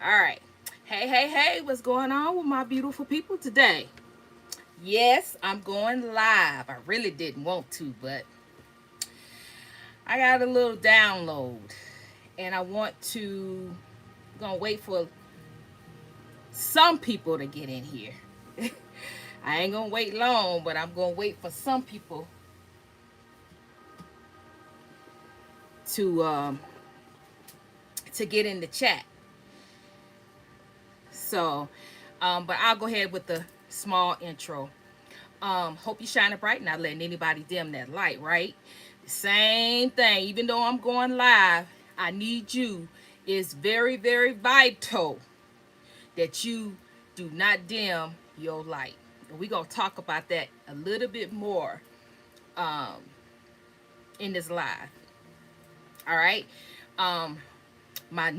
All right. Hey, what's going on with my beautiful people today? Yes, I'm going live. I really didn't want to, but I got a little download and I want to gonna wait for some people to get in here. I ain't gonna wait long, but I'm gonna wait for some people to um to get in the chat. So, but I'll go ahead with the small intro. Hope you shining bright, not letting anybody dim that light, right? Same thing, even though I'm going live, I need you. It's very, very vital that you do not dim your light. And we're gonna talk about that a little bit more um, in this live. All right. Um, not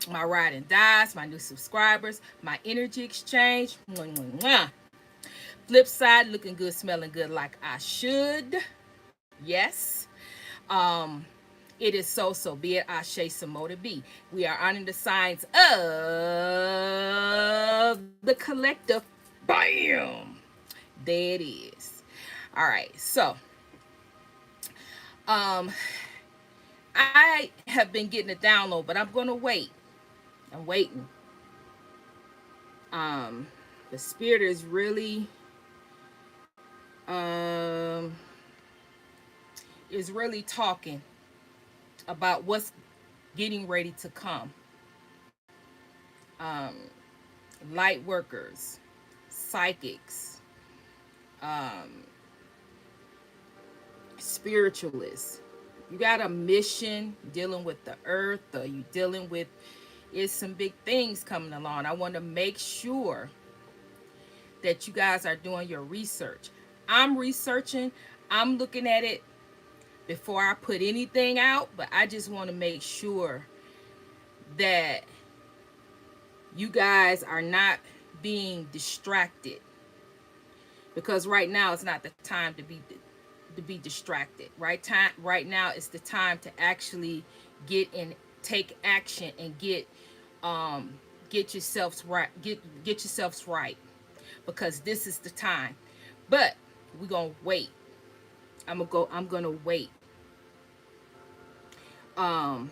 my ride and dies, my new subscribers, my energy exchange. Mwah, mwah, mwah. Flip side, looking good, smelling good like I should. Yes. Um, it is so be it. Ashe Samoda be. We are honoring the signs of the collective. Bam! There it is. All right. So, um, I have been getting a download, but I'm gonna wait. I'm waiting. Um, the spirit is um really talking about what's getting ready to come. Um, light workers, psychics, um, spiritualists. You got a mission dealing with the earth, or you dealing with is some big things coming along. I want to make sure that you guys are doing your research. I'm researching, I'm looking at it before I put anything out, but I just want to make sure that you guys are not being distracted, because right now it's not the time to be distracted. Right now it's the time to actually get in, take action, and um get yourselves right, get yourselves right, because this is the time. But we're gonna wait. I'm gonna wait. um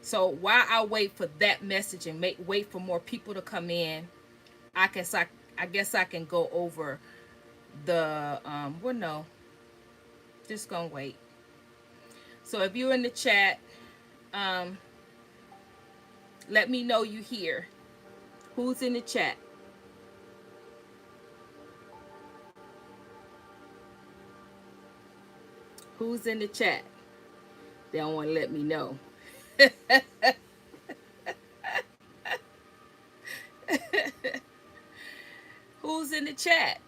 so while I wait for that message and wait for more people to come in, I guess I guess I can go over the well, no, just gonna wait. So if you're in the chat, um let me know you here. Who's in the chat? Who's in the chat? They don't want to let me know. Who's in the chat?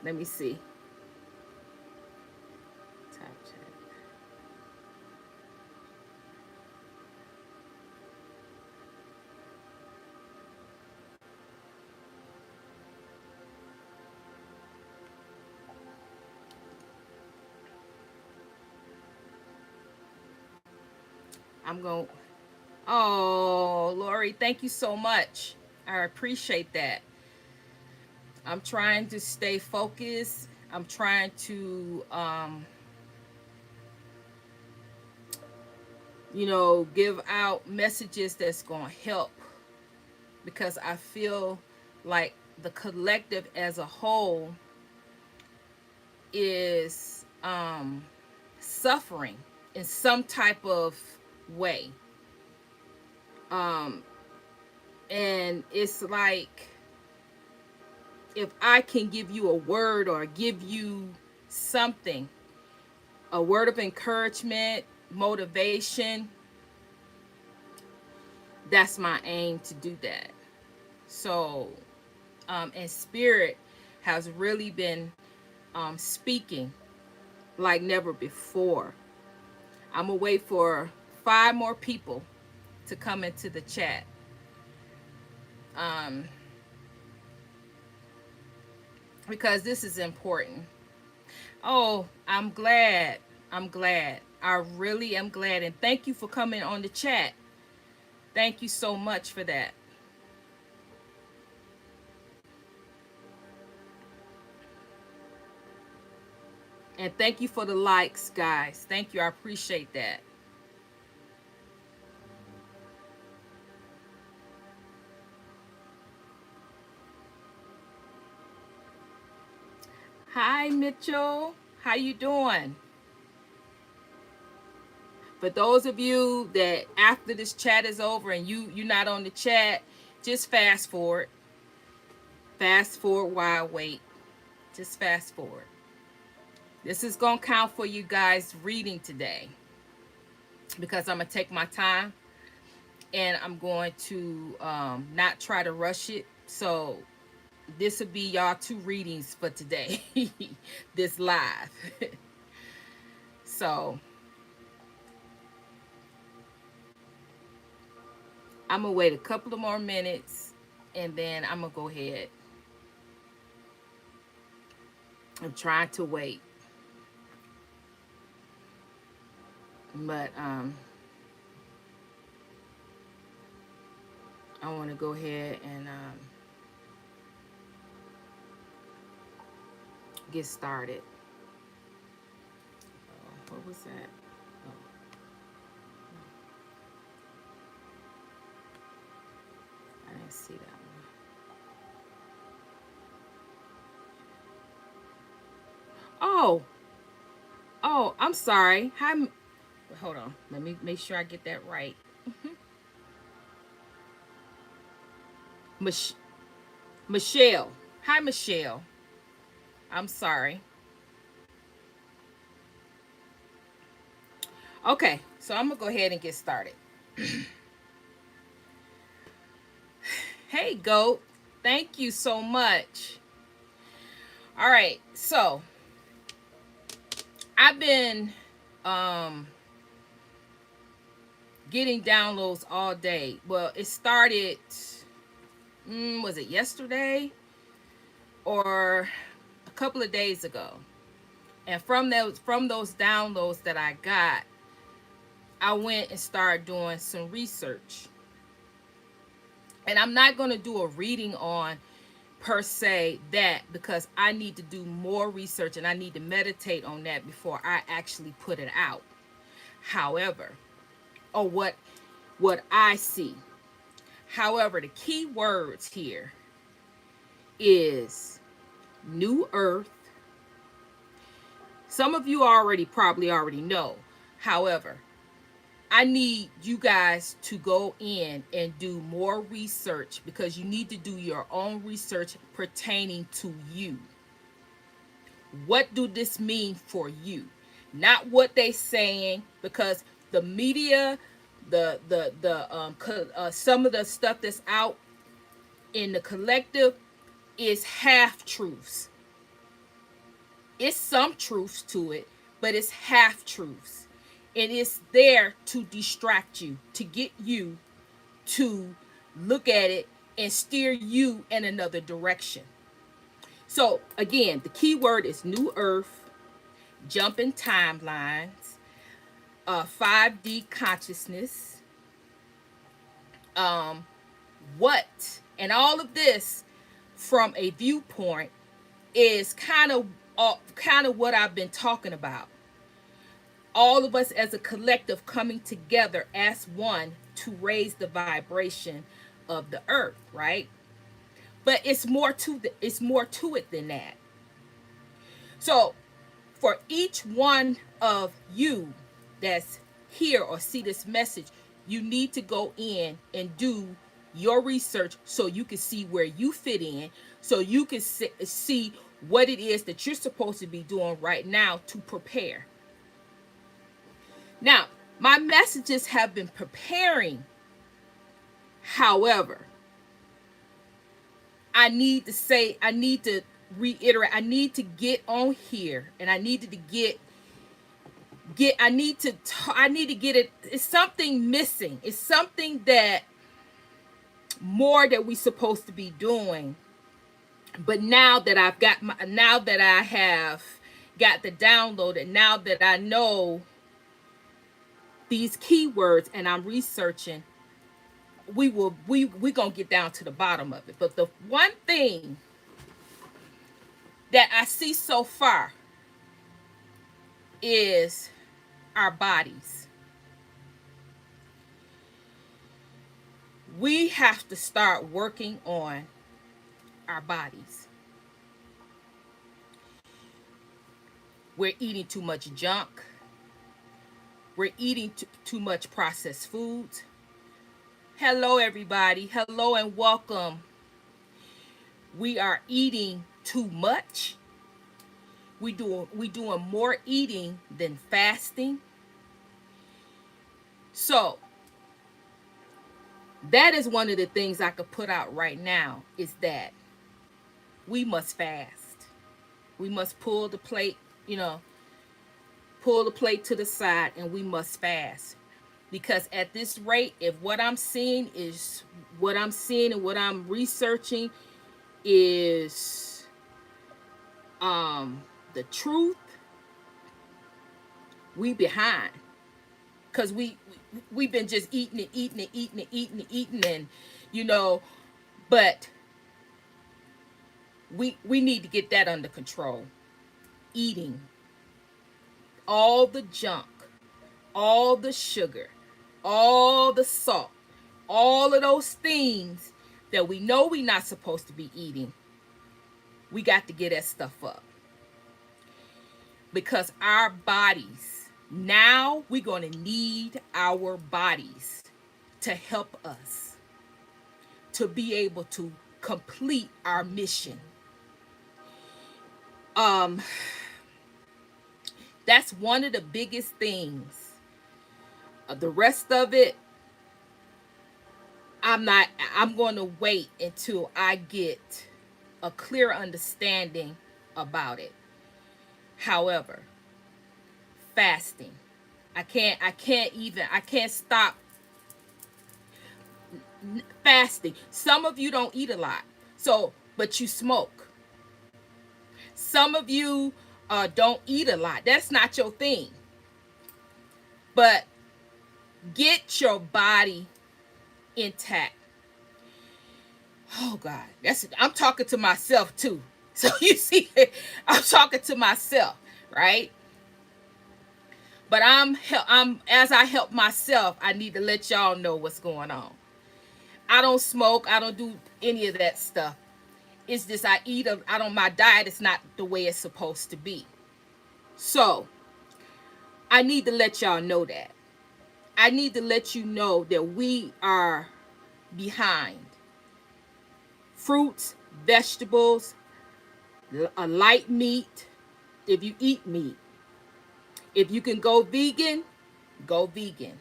Let me see. Top chat. I'm going. Oh, Lori, thank you so much. I appreciate that. I'm trying to stay focused. I'm trying to, give out messages that's going to help, because I feel like the collective as a whole is suffering in some type of way. Um, and it's like, if I can give you a word or give you something, a word of encouragement, motivation, that's my aim to do that. So, and Spirit has really been speaking like never before. I'm gonna wait for 5 more people to come into the chat. Um, because this is important. Oh, I'm glad. I'm glad. I really am glad. And thank you for coming on the chat. Thank you so much for that. And thank you for the likes, guys. Thank you. I appreciate that. Hi, Mitchell. How you doing? For those of you that after this chat is over and you're not on the chat, just fast forward. Fast forward while I wait. Just fast forward. This is gonna count for you guys reading today because I'm gonna take my time and I'm going to not try to rush it. So this will be y'all two readings for today. This live. So I'm gonna wait a couple of more minutes and then I'm gonna go ahead. I'm trying to wait. But I want to go ahead and get started. What was that? Oh, I didn't see that one. Oh, oh, I'm sorry. Hi, hold on. Let me make sure I get that right. Mich- Michelle. Hi, Michelle. I'm sorry. Okay, so I'm gonna go ahead and get started. Hey, Goat. Thank you so much. All right, so I've been um getting downloads all day. Well, it started was it yesterday or a couple of days ago? And from those downloads that I got, I went and started doing some research. And I'm not going to do a reading on per se that because I need to do more research and I need to meditate on that before I actually put it out. However, or what I see. However, the key words here is new earth. Some of you probably already know. However, I need you guys to go in and do more research because you need to do your own research pertaining to you. What do this mean for you? Not what they saying, because the media, some of the stuff that's out in the collective is half truths. It's some truths to it, but it's half truths. And it's there to distract you, to get you to look at it and steer you in another direction. So again, the key word is new earth, jumping timelines, 5D consciousness, um, what, and all of this from a viewpoint is kind of what I've been talking about. All of us as a collective coming together as one to raise the vibration of the earth, right? But it's more to it than that. So for each one of you that's here or see this message, you need to go in and do your research so you can see where you fit in, so you can see what it is that you're supposed to be doing right now to prepare. Now, my messages have been preparing. However, I need to reiterate, I need to get on here and I needed to I need to get it. It's something missing. It's something that more that we supposed to be doing. But now that now that I have got the download, and now that I know these keywords and I'm researching, we gonna get down to the bottom of it. But the one thing that I see so far is our bodies. We have to start working on our bodies. We're eating too much junk. We're eating too much processed foods. Hello, everybody. Hello and welcome. We are eating too much. We doing more eating than fasting. So that is one of the things I could put out right now, is that we must fast. We must pull the plate, pull the plate to the side, and we must fast. Because at this rate, if what I'm seeing and what I'm researching is the truth, we behind. Because we've been just eating and eating and eating and eating and eating, and but we need to get that under control. Eating all the junk, all the sugar, all the salt, all of those things that we know we're not supposed to be eating. We got to get that stuff up. Because our bodies, now we're going to need our bodies to help us to be able to complete our mission. That's one of the biggest things. The rest of it, I'm going to wait until I get a clear understanding about it. However, fasting, I can't stop fasting. Some of you don't eat a lot, but you smoke. Some of you don't eat a lot. That's not your thing. But get your body intact. Oh God, I'm talking to myself too. So you see, I'm talking to myself, right? But as I help myself, I need to let y'all know what's going on. I don't smoke. I don't do any of that stuff. It's just my diet is not the way it's supposed to be. So I need to let y'all know that. I need to let you know that we are behind. Fruits, vegetables, a light meat, if you eat meat. If you can go vegan, go vegan.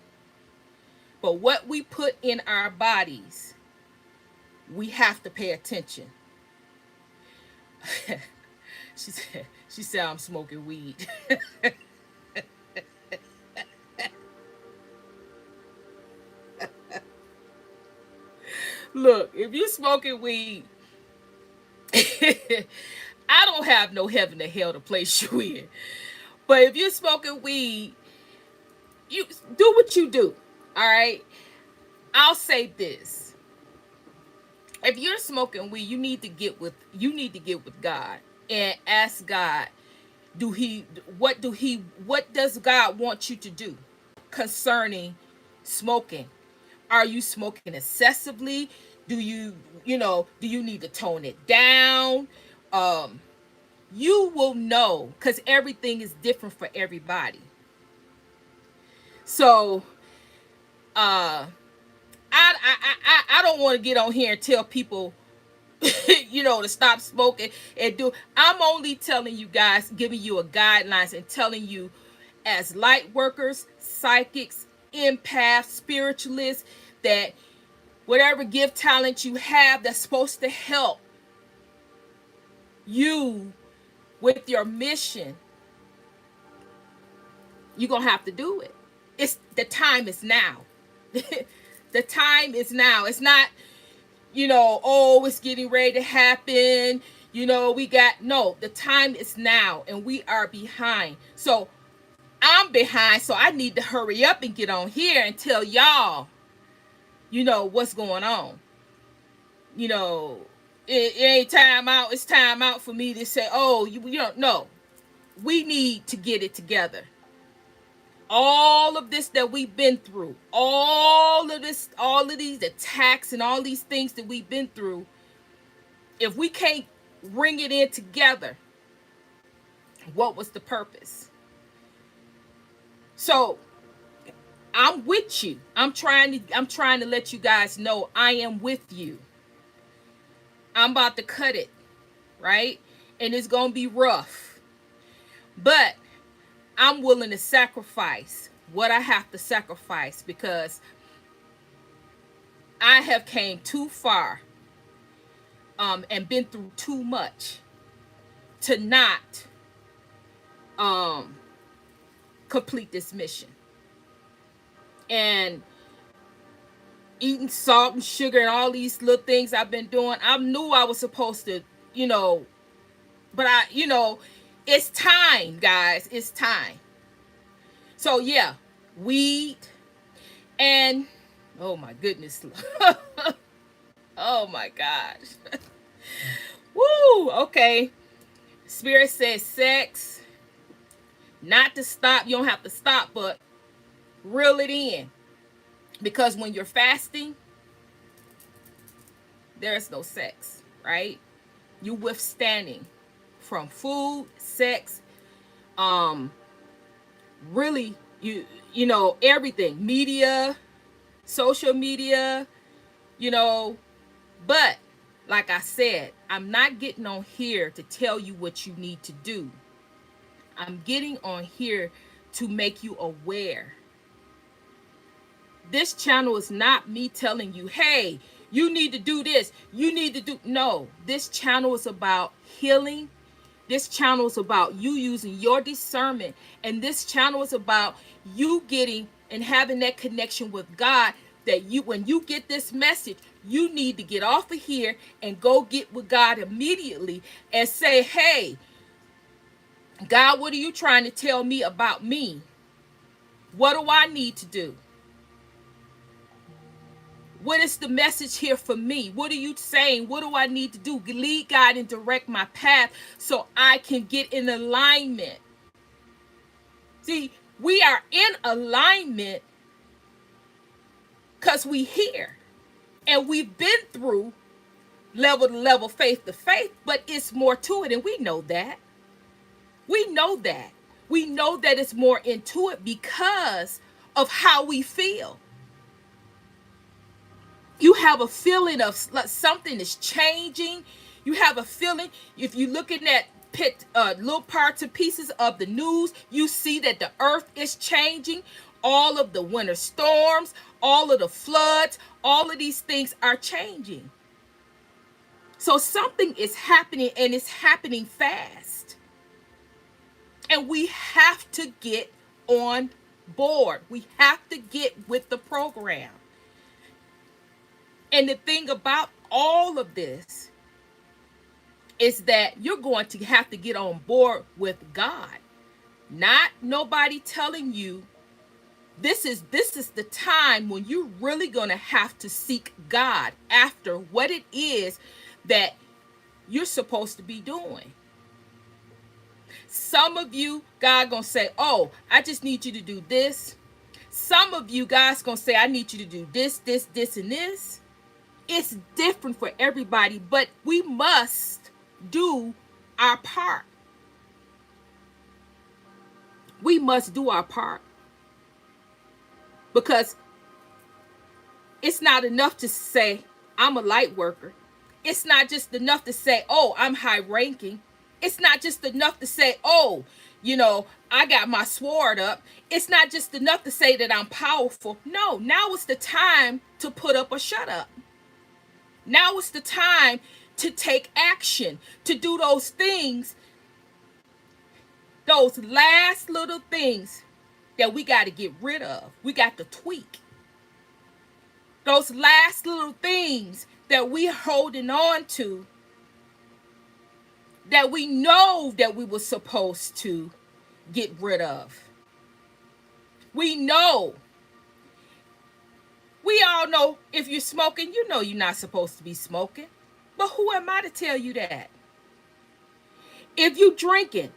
But what we put in our bodies, we have to pay attention. She said I'm smoking weed. Look, if you smoking weed, I don't have no heaven or hell to place you in. But if you're smoking weed, you do what you do. All right. I'll say this. If you're smoking weed, you need to get with God and ask God, what does God want you to do concerning smoking? Are you smoking excessively? Do you need to tone it down? You will know, because everything is different for everybody. So I don't want to get on here and tell people to stop smoking and do. I'm only telling you guys, giving you a guidelines and telling you, as light workers, psychics, empaths, spiritualists, that whatever gift, talent you have that's supposed to help you with your mission, you're gonna have to do it. The time is now. The time is now. It's not, it's getting ready to happen. The time is now, and we are behind. So I'm behind, so I need to hurry up and get on here and tell y'all, what's going on. You know, it ain't time out. It's time out for me to say, oh, you don't know. We need to get it together. All of this that we've been through, all of these attacks and all these things that we've been through, if we can't bring it in together, what was the purpose? So I'm with you. I'm trying to let you guys know I am with you. I'm about to cut it, right? And it's going to be rough. But I'm willing to sacrifice what I have to sacrifice, because I have came too far and been through too much to not complete this mission. And eating salt and sugar and all these little things I've been doing, I knew I was supposed to, but it's time, guys. It's time. So yeah, weed and oh my goodness. Oh my gosh. Woo, okay. Spirit says sex. Not to stop. You don't have to stop, but reel it in. Because when you're fasting, there's no sex, right? You withstanding from food, sex, really, everything. Media, social media, but like I said, I'm not getting on here to tell you what you need to do. I'm getting on here to make you aware. This channel is not me telling you, hey, you need to do this. You need to do. No, this channel is about healing. This channel is about you using your discernment. And this channel is about you getting and having that connection with God, that when you get this message, you need to get off of here and go get with God immediately and say, hey, God, what are you trying to tell me about me? What do I need to do? What is the message here for me? What are you saying? What do I need to do? Lead, guide, and direct my path so I can get in alignment. See, we are in alignment because we here. And we've been through level to level, faith to faith, but it's more to it, and we know that. We know that. We know that it's more into it because of how we feel. You have a feeling of something is changing. You have a feeling, if you're looking at little parts and pieces of the news, you see that the earth is changing. All of the winter storms, all of the floods, all of these things are changing. So something is happening, and it's happening fast. And we have to get on board. We have to get with the program. And the thing about all of this is that you're going to have to get on board with God. Not nobody telling you this is the time when you're really going to have to seek God after what it is that you're supposed to be doing. Some of you, God gonna say, oh, I just need you to do this. Some of you, God's gonna say, I need you to do this, this, this, and this. It's different for everybody, but we must do our part. We must do our part. Because it's not enough to say, I'm a light worker. It's not just enough to say, oh, I'm high ranking. It's not just enough to say, oh, I got my sword up. It's not just enough to say that I'm powerful. No, now it's the time to put up or shut up. Now it's the time to take action, to do those things, those last little things that we got to get rid of. We got to tweak. Those last little things that we're holding on to, that we know that we were supposed to get rid of. We know. We all know if you're smoking, you know you're not supposed to be smoking. But who am I to tell you that? If you drinking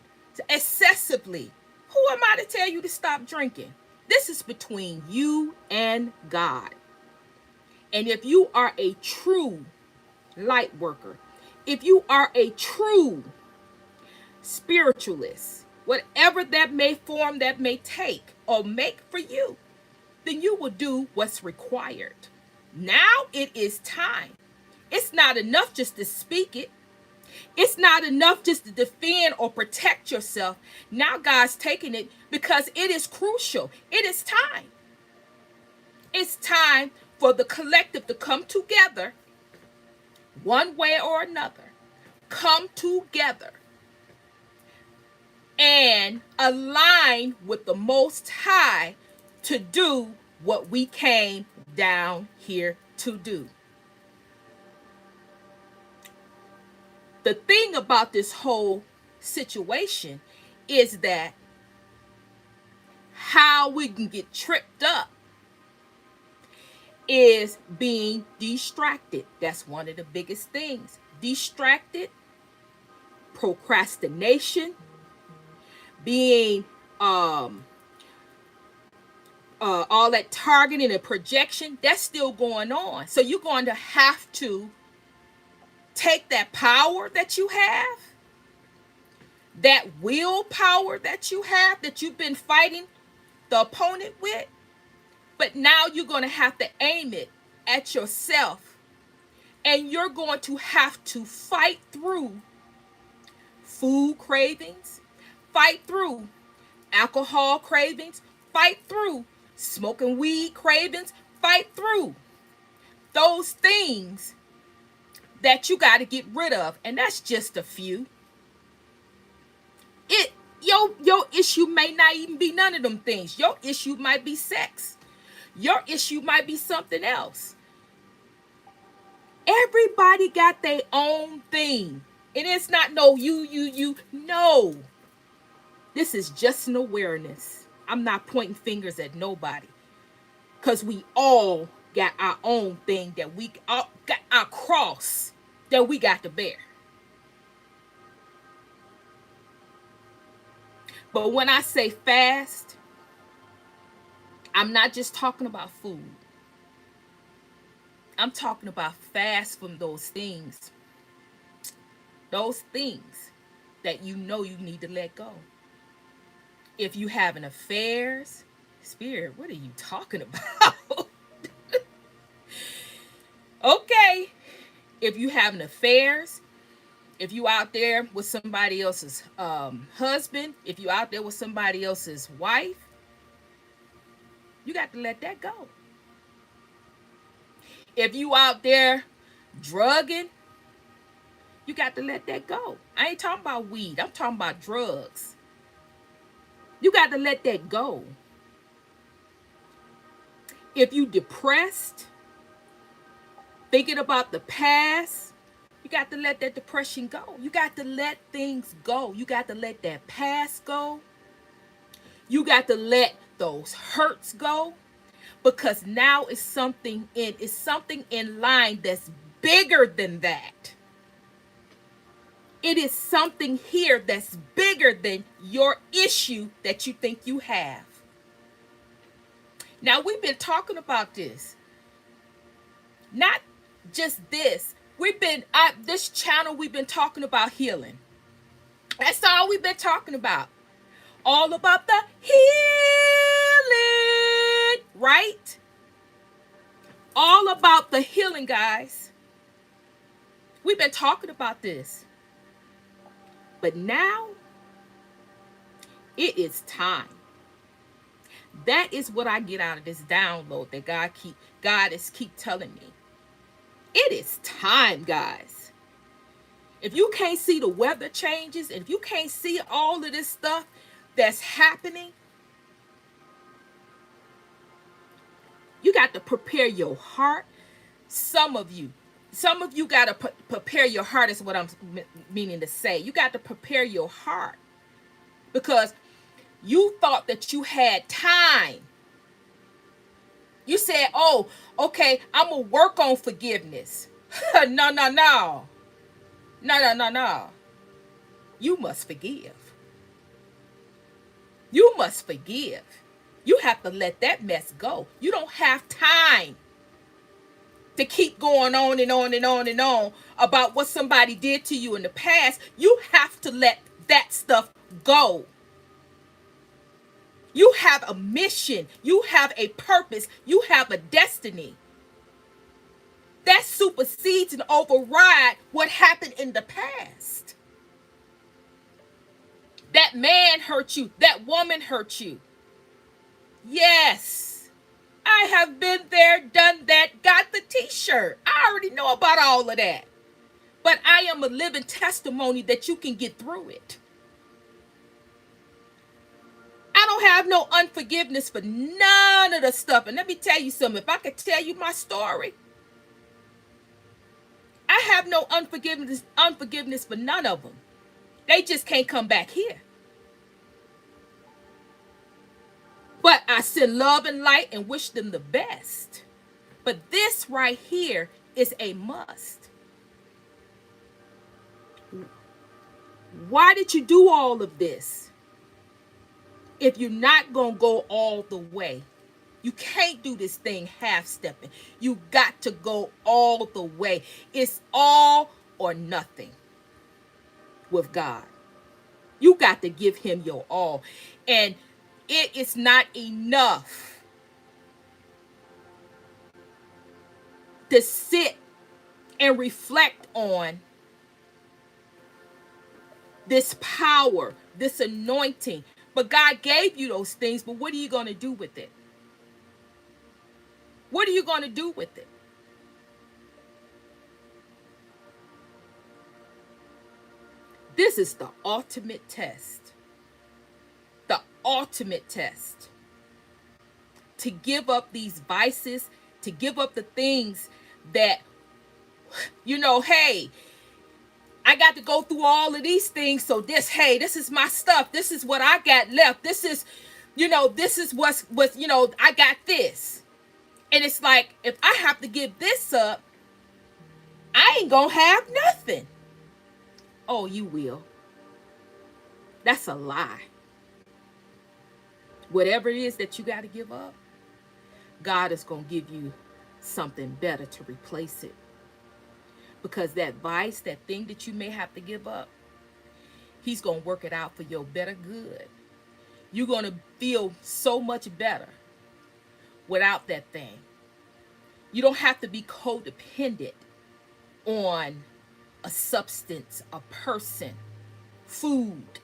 excessively, who am I to tell you to stop drinking? This is between you and God. And if you are a true light worker, if you are a true spiritualist, whatever that may form that may take or make for you, then you will do what's required. Now it is time. It's not enough just to speak it. It's not enough just to defend or protect yourself. Now God's taking it because it is crucial. It is time. It's time for the collective to come together one way or another. Come together and align with the Most High to do what we came down here to do. The thing about this whole situation is that how we can get tripped up is being distracted. That's one of the biggest things. Distracted, procrastination, being all that targeting and projection, that's still going on. So you're going to have to take that power that you have, that willpower that you have, that you've been fighting the opponent with, but now you're going to have to aim it at yourself, and you're going to have to fight through food cravings, fight through alcohol cravings, fight through smoking weed cravings, fight through those things that you got to get rid of. And that's just a few. Your issue may not even be none of them things. Your issue might be sex. Your issue might be something else. Everybody got their own thing. And it's not no you. No. This is just an awareness. I'm not pointing fingers at nobody. Because we all got our own thing that we all got, our cross that we got to bear. But when I say fast, I'm not just talking about food. I'm talking about fast from those things. Those things that you know you need to let go. If you having affairs, Spirit, what are you talking about? Okay. If you having affairs, if you out there with somebody else's husband, if you out there with somebody else's wife, you got to let that go. If you out there drugging, you got to let that go. I ain't talking about weed. I'm talking about drugs. You got to let that go. If you depressed, thinking about the past, you got to let that depression go. You got to let things go. You got to let that past go. You got to let those hurts go. Because now it's something in line that's bigger than that. It is something here that's bigger than your issue that you think you have. Now, we've been talking about this. Not just this. This channel, we've been talking about healing. That's all we've been talking about. All about the healing, right? All about the healing, guys. We've been talking about this. But now, it is time. That is what I get out of this download that God is keep telling me. It is time, guys. If you can't see the weather changes, and if you can't see all of this stuff that's happening, you got to prepare your heart. Some of you got to prepare your heart is what I'm meaning to say. You got to prepare your heart because you thought that you had time You said, oh, okay, I'm going to work on forgiveness. No, no, no. No, no, no, no. You must forgive. You must forgive. You have to let that mess go. You don't have time to keep going on and on and on and on about what somebody did to you in the past. You have to let that stuff go. You have a mission. You have a purpose. You have a destiny. That supersedes and override what happened in the past. That man hurt you. That woman hurt you. Yes. I have been there, done that, got the t-shirt. I already know about all of that. But I am a living testimony that you can get through it. I don't have no unforgiveness for none of the stuff. And let me tell you something. If I could tell you my story, I have no unforgiveness for none of them. They just can't come back here. But I send love and light and wish them the best. But this right here is a must. Why did you do all of this if you're not going to go all the way? You can't do this thing half-stepping. You got to go all the way. It's all or nothing with God. You got to give him your all. And it is not enough to sit and reflect on this power, this anointing. But God gave you those things, but what are you going to do with it? What are you going to do with it? This is the ultimate test. The ultimate test. To give up these vices, to give up the things that, hey, I got to go through all of these things. So this is my stuff. This is what I got left. This is, this is what's I got this. And it's like, if I have to give this up, I ain't gonna have nothing. Oh, you will. That's a lie. Whatever it is that you got to give up, God is going to give you something better to replace it. Because that vice, that thing that you may have to give up, he's going to work it out for your better good. You're going to feel so much better without that thing. You don't have to be codependent on a substance, a person, food.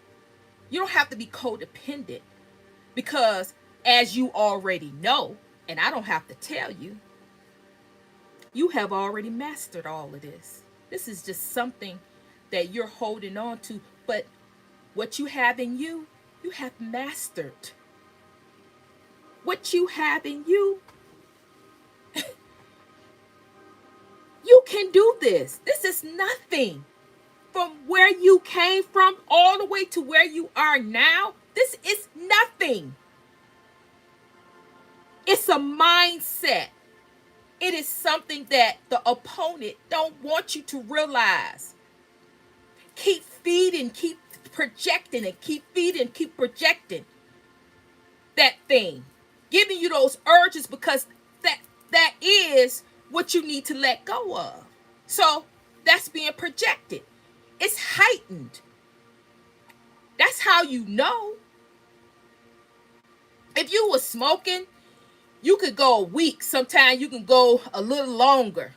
You don't have to be codependent because, as you already know, and I don't have to tell you, you have already mastered all of this. This is just something that you're holding on to, but what you have in you, you have mastered. What you have in you, you can do this. This is nothing. From where you came from all the way to where you are now, this is nothing. It's a mindset. It is something that the opponent don't want you to realize. Keep feeding, keep projecting it, keep feeding, keep projecting that thing. Giving you those urges because that is what you need to let go of. So that's being projected. It's heightened. That's how you know. If you were smoking, you could go a week. Sometimes you can go a little longer.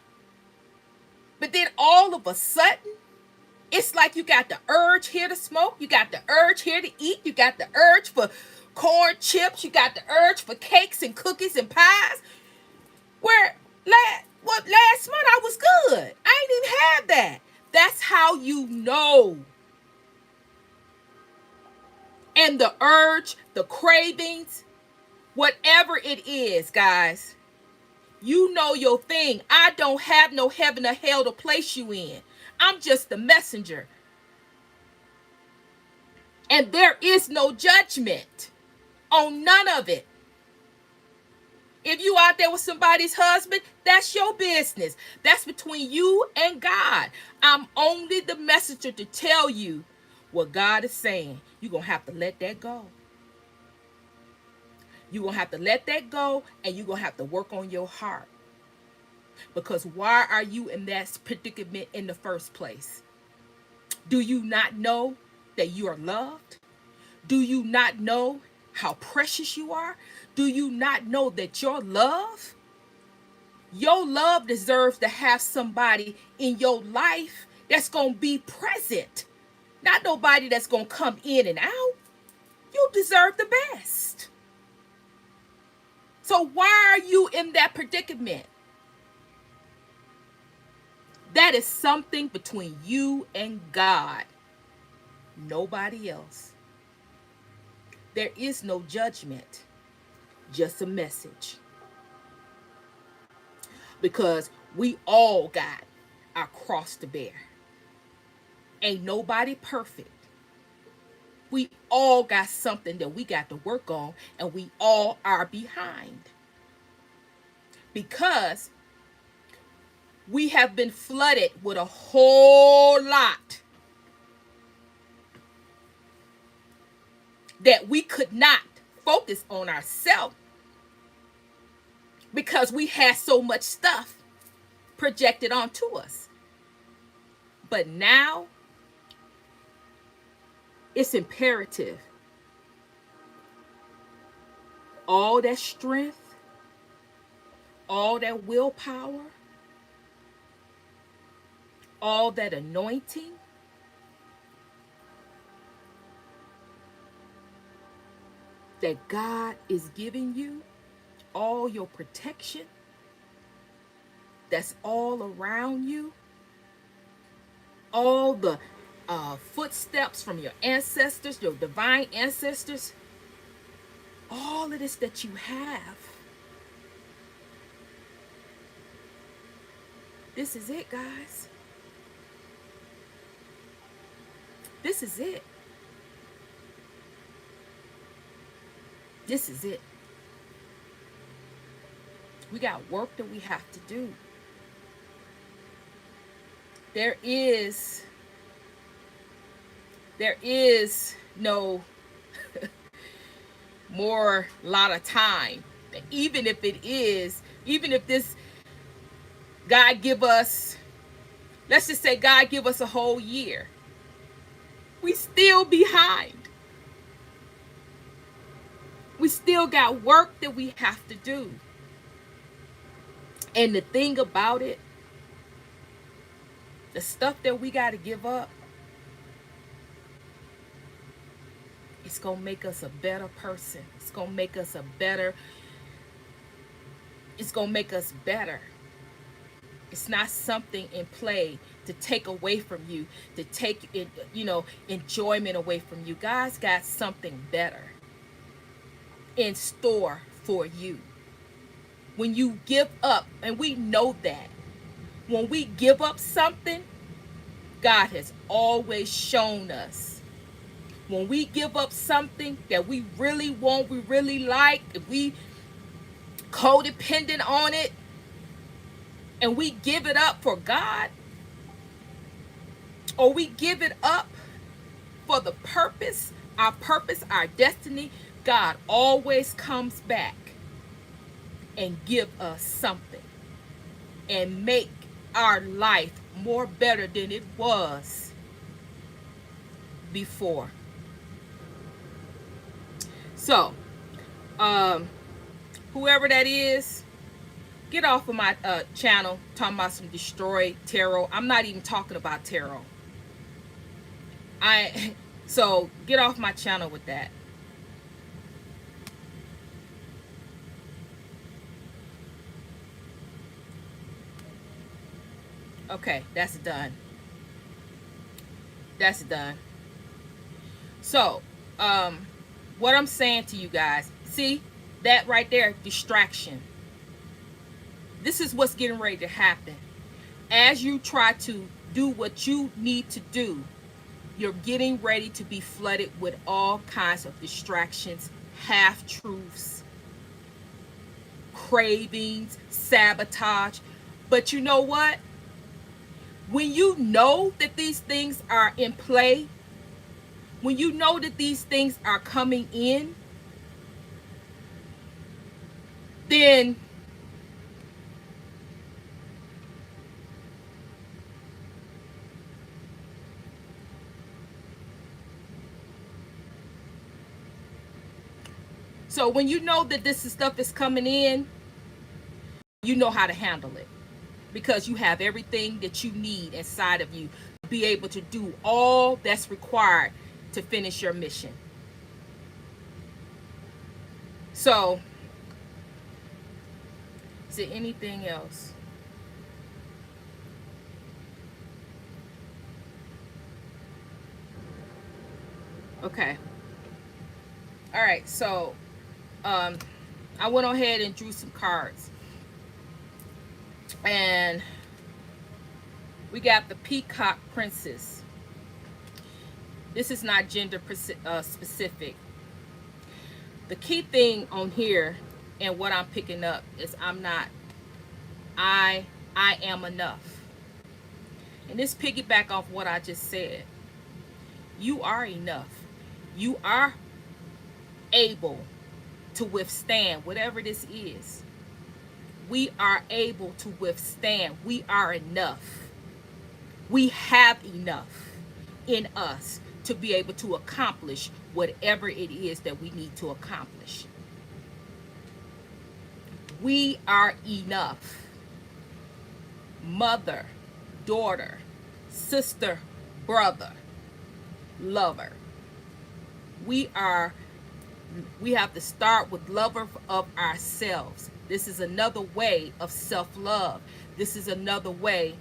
But then all of a sudden, it's like you got the urge here to smoke. You got the urge here to eat. You got the urge for corn chips. You got the urge for cakes and cookies and pies. Where last month I was good. I ain't even had that. That's how you know. And the urge, the cravings, whatever it is, guys, you know your thing. I don't have no heaven or hell to place you in. I'm just the messenger. And there is no judgment on none of it. If you out there with somebody's husband, that's your business. That's between you and God. I'm only the messenger to tell you what God is saying. You're going to have to let that go. You're going to have to let that go, and you're going to have to work on your heart. Because why are you in that predicament in the first place? Do you not know that you are loved? Do you not know how precious you are? Do you not know that your love deserves to have somebody in your life that's going to be present? Not nobody that's going to come in and out. You deserve the best. So why are you in that predicament? That is something between you and God. Nobody else. There is no judgment, just a message. Because we all got our cross to bear. Ain't nobody perfect. We all got something that we got to work on, and we all are behind. Because we have been flooded with a whole lot that we could not focus on ourselves because we had so much stuff projected onto us. But now it's imperative. All that strength, all that willpower, all that anointing, that God is giving you, all your protection that's all around you, all the footsteps from your ancestors, your divine ancestors, all of this that you have. This is it, guys. This is it. This is it. We got work that we have to do. There is no more lot of time. Even if this God give us, let's just say God give us a whole year, we still behind. We still got work that we have to do. And the thing about it, the stuff that we got to give up, it's going to make us a better person. It's going to make us better. It's not something in play to take away from you, to take enjoyment away from you. God's got something better in store for you. When you give up, and we know that, when we give up something, God has always shown us. When we give up something that we really want, we really like, if we codependent on it, and we give it up for God, or we give it up for the purpose, our destiny, God always comes back and give us something and make our life more better than it was before. So, whoever that is, get off of my channel talking about some destroyed tarot. I'm not even talking about tarot. So get off my channel with that. Okay, that's done. That's done. So, what I'm saying to you guys, see that right there, distraction. This is what's getting ready to happen. As you try to do what you need to do, you're getting ready to be flooded with all kinds of distractions, half-truths, cravings, sabotage. But you know what? When you know that these things are in play, when you know that these things are coming in, then so when you know that this stuff is coming in, you know how to handle it because you have everything that you need inside of you to be able to do all that's required to finish your mission. So, is there anything else? Okay. All right. So, um, I went ahead and drew some cards, and we got the Peacock Princess. This is not gender specific. The key thing on here and what I'm picking up is I I am enough. And this piggyback off what I just said. You are enough. You are able to withstand whatever this is. We are able to withstand. We are enough. We have enough in us to be able to accomplish whatever it is that we need to accomplish. We are enough. Mother, daughter, sister, brother, lover. We have to start with lover of ourselves. This is another way of self-love. This is another way.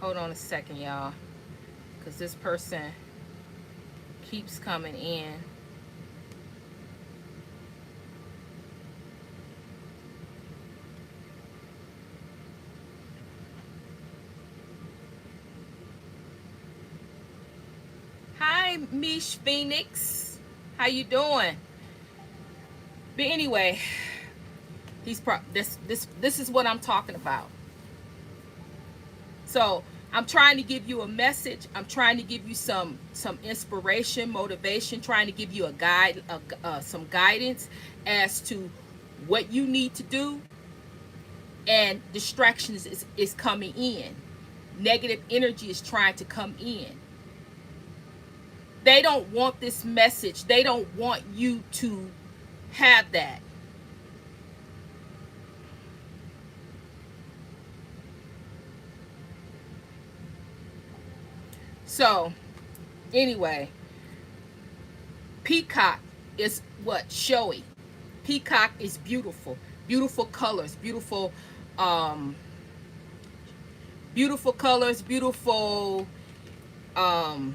Hold on a second, y'all, because this person keeps coming in. Hi, Mish Phoenix. How you doing? But anyway, this is what I'm talking about. So I'm trying to give you a message. I'm trying to give you some inspiration, motivation, trying to give you a guide, some guidance as to what you need to do. And distractions is coming in. Negative energy is trying to come in. They don't want this message. They don't want you to have that. So, anyway, Peacock is what? Showy. Peacock is beautiful. Beautiful colors, um beautiful colors, beautiful um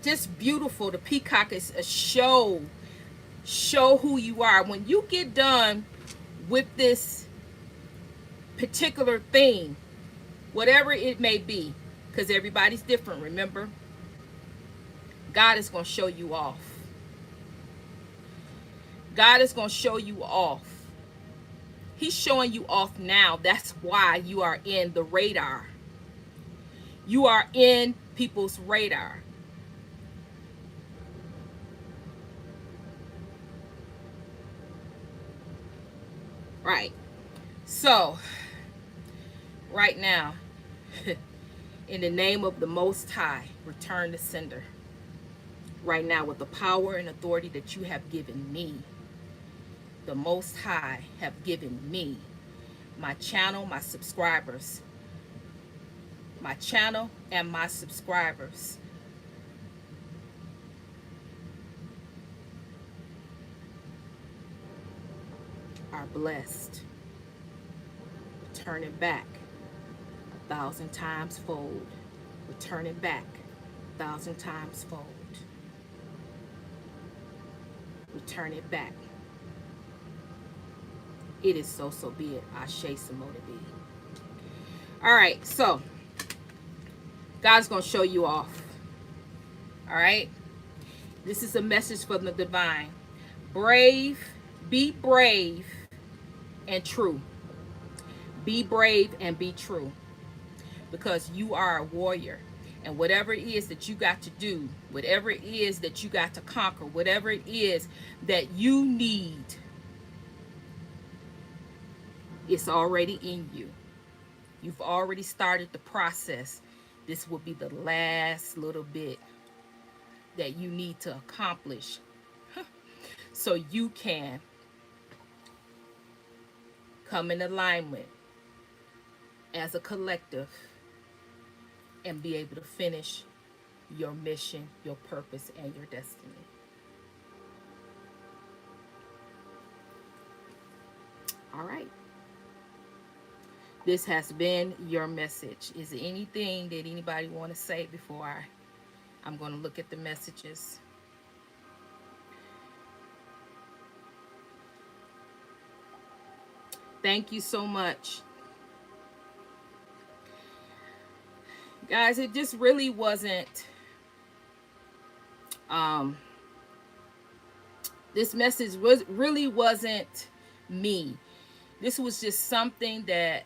just beautiful. The peacock is a show who you are. When you get done with this particular thing, whatever it may be, because everybody's different, remember, God is going to show you off. God is going to show you off. He's showing you off now. That's why you are in the radar. You are in people's radar. Right. So, right now, in the name of the Most High, return to sender. Right now, with the power and authority that you have given me, the Most High have given me, my channel, my subscribers, my channel and my subscribers are blessed. Return it back 1,000 times fold. Return it back 1,000 times fold. Return it back. It is so, so be it. Ashe Samoda be. All right, so God's going to show you off. All right? This is a message from the divine. Brave, be brave and true. Be brave and be true. Because you are a warrior. And whatever it is that you got to do, whatever it is that you got to conquer, whatever it is that you need, it's already in you. You've already started the process. This will be the last little bit that you need to accomplish so you can come in alignment as a collective and be able to finish your mission, your purpose, and your destiny. All right. This has been your message. Is there anything that anybody want to say before I'm going to look at the messages? Thank you so much. Guys, it just really wasn't this message really wasn't me. This was just something that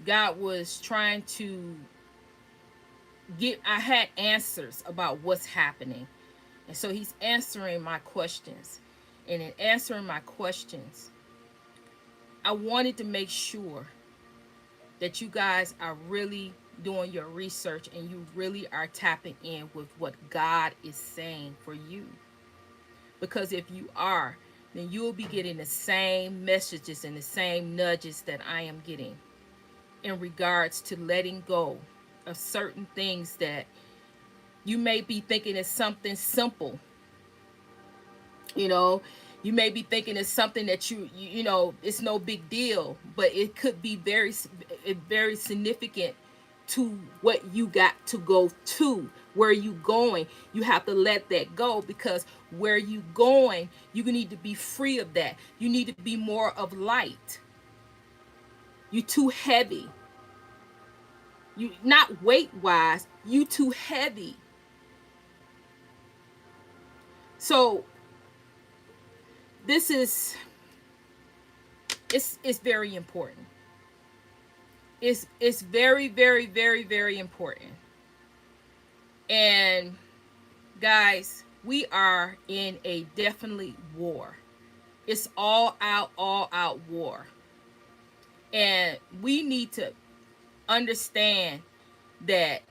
God was trying to get. I had answers about what's happening. And so he's answering my questions. And in answering my questions, I wanted to make sure that you guys are really doing your research and you really are tapping in with what God is saying for you. Because if you are, then you'll be getting the same messages and the same nudges that I am getting in regards to letting go of certain things that you may be thinking is something simple. You know, you may be thinking it's something that you know, it's no big deal, but it could be very, very significant to what you got to go to. Where you going, you have to let that go, because where you going, you need to be free of that. You need to be more of light. You too heavy. You not weight wise, you too heavy. So this is it's very important. It's very, very, very, very important. And guys, we are in a definitely war. It's all out war. And we need to understand that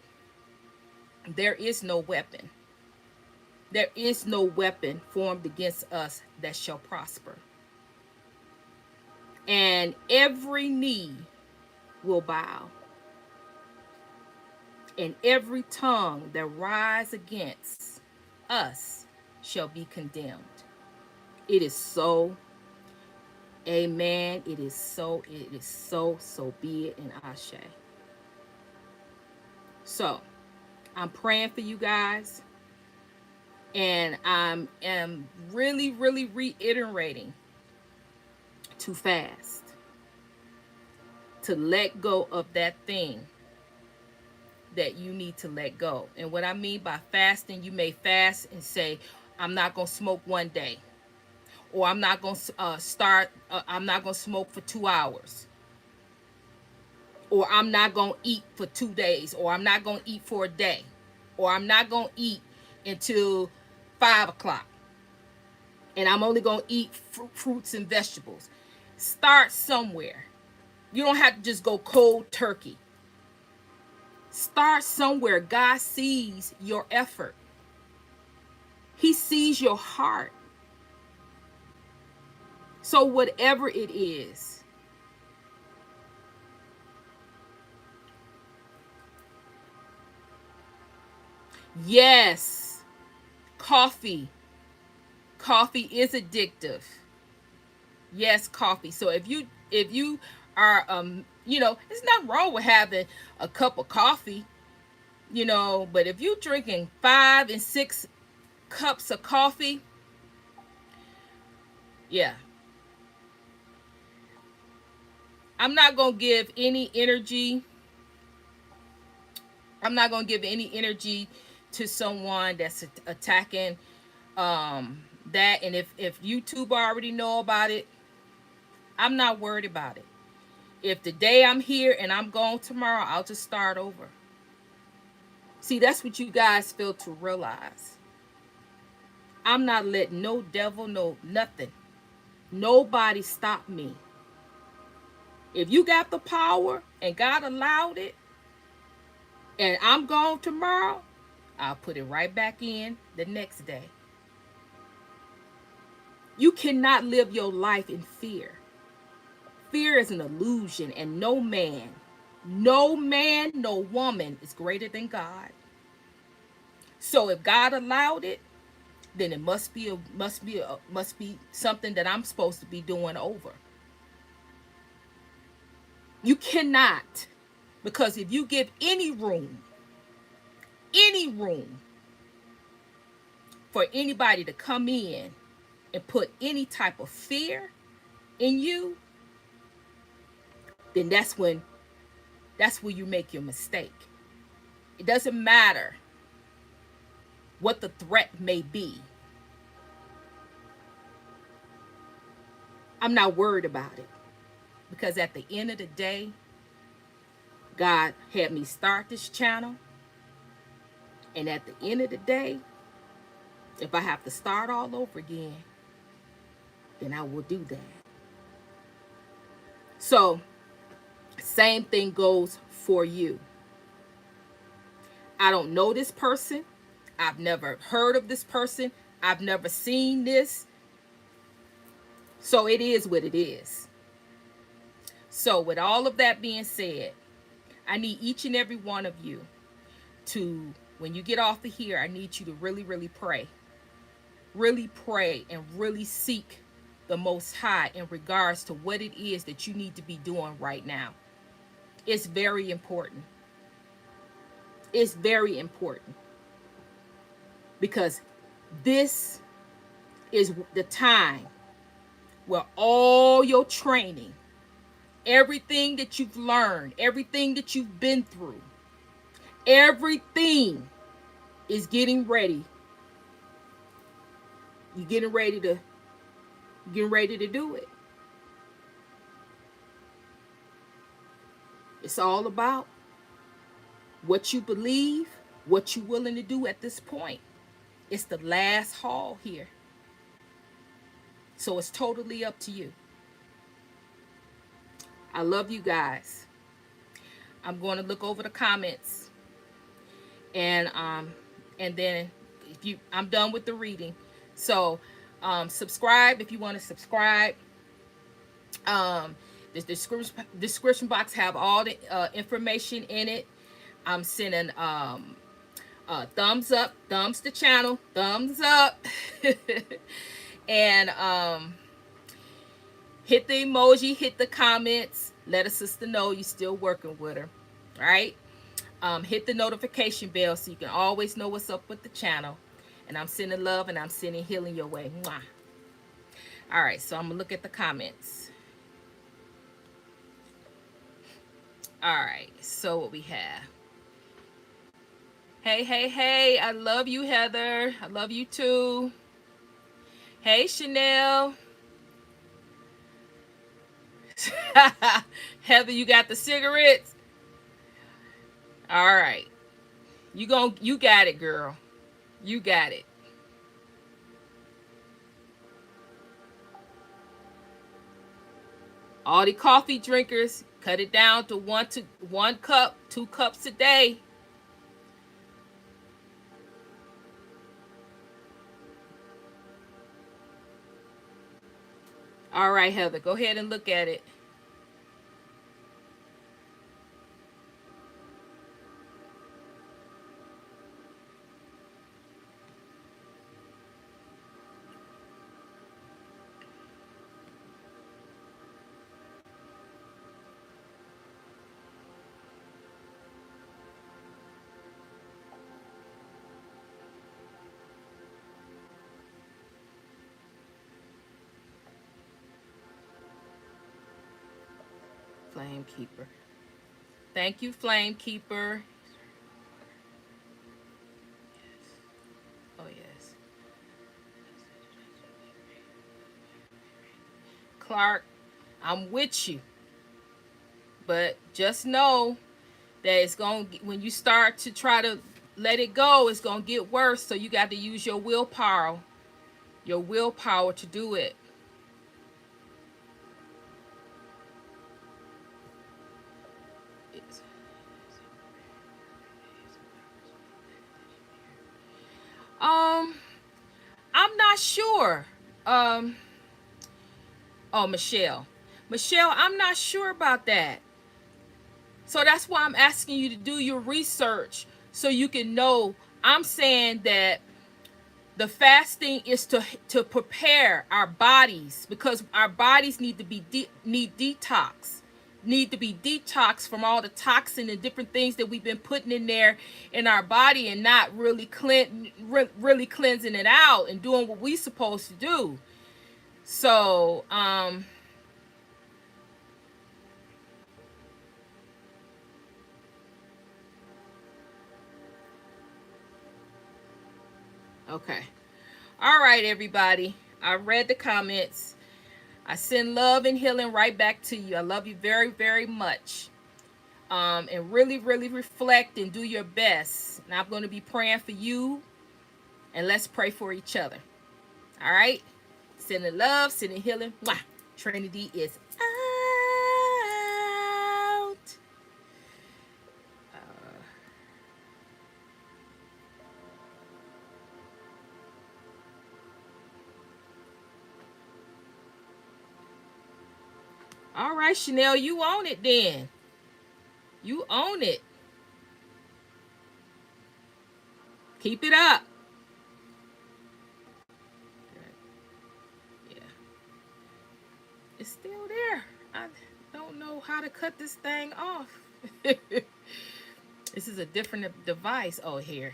there is no weapon. There is no weapon formed against us that shall prosper. And every knee will bow. And every tongue that rise against us shall be condemned. It is so. Amen. It is so. It is so. So be it in Ashe. So, I'm praying for you guys. And I am really, really reiterating to fast. To let go of that thing that you need to let go. And what I mean by fasting, you may fast and say, I'm not going to smoke one day. Or I'm not going to I'm not going to smoke for 2 hours. Or I'm not going to eat for 2 days. Or I'm not going to eat for a day. Or I'm not going to eat until 5 o'clock. And I'm only going to eat fruits and vegetables. Start somewhere. You don't have to just go cold turkey. Start somewhere. God sees your effort. He sees your heart. So whatever it is, yes, coffee. Coffee is addictive. Yes, coffee. So if you are it's not wrong with having a cup of coffee, but if you're drinking 5 and 6 cups of coffee, Yeah. I'm not going to give any energy. I'm not going to give any energy to someone that's attacking that. And if YouTube already know about it, I'm not worried about it. If the day I'm here and I'm gone tomorrow, I'll just start over. See, that's what you guys fail to realize. I'm not letting no devil, no nothing, nobody stop me. If you got the power and God allowed it, and I'm gone tomorrow, I'll put it right back in the next day. You cannot live your life in fear. Fear is an illusion, and no man, no woman is greater than God. So if God allowed it, then it must be something that I'm supposed to be doing over. You cannot, because if you give any room for anybody to come in and put any type of fear in you, then that's where you make your mistake. It doesn't matter what the threat may be. I'm not worried about it, because at the end of the day, God had me start this channel, and at the end of the day, if I have to start all over again, then I will do that. So, same thing goes for you. I don't know this person. I've never heard of this person. I've never seen this. So it is what it is. So with all of that being said, I need each and every one of you to, when you get off of here, I need you to really, really pray. Really pray and really seek the Most High in regards to what it is that you need to be doing right now. It's very important. It's very important, because this is the time where all your training, everything that you've learned, everything that you've been through, everything is getting ready. You're getting ready to do it. It's all about what you believe, what you're willing to do at this point. It's the last haul here. So it's totally up to you. I love you guys. I'm going to look over the comments, and then I'm done with the reading. So subscribe if you want to subscribe. The description box have all the information in it. I'm sending thumbs up, thumbs to channel, thumbs up, and hit the emoji, hit the comments. Let a sister know you're still working with her. All right. Hit the notification bell so you can always know what's up with the channel. And I'm sending love and I'm sending healing your way. Mwah. All right, so I'm gonna look at the comments. All right, so what we have. Hey, I love you, Heather. I love you too. Hey, Chanel. Heather, you got the cigarettes? All right. You got it, girl. You got it. All the coffee drinkers, cut it down to one cup, 2 cups a day. All right, Heather, go ahead and look at it. Flame Keeper. Thank you, Flame Keeper. Oh, yes. Clark, I'm with you. But just know that it's going to, when you start to try to let it go, it's going to get worse. So you got to use your willpower to do it. Um, I'm not sure. Um, oh, Michelle, I'm not sure about that. So that's why I'm asking you to do your research so you can know. I'm saying that the fasting is to prepare our bodies, because our bodies need to be need to be detoxed from all the toxin and different things that we've been putting in there in our body, and not really really cleansing it out and doing what we supposed to do. So okay. All right, everybody, I read the comments. I send love and healing right back to you. I love you very, very much. And really, really reflect and do your best. And I'm going to be praying for you, and let's pray for each other. All right? Sending love, sending healing. Mwah. Trinity is out. All right, Chanel, you own it then. You own it. Keep it up. Yeah. It's still there. I don't know how to cut this thing off. This is a different device. Oh, here.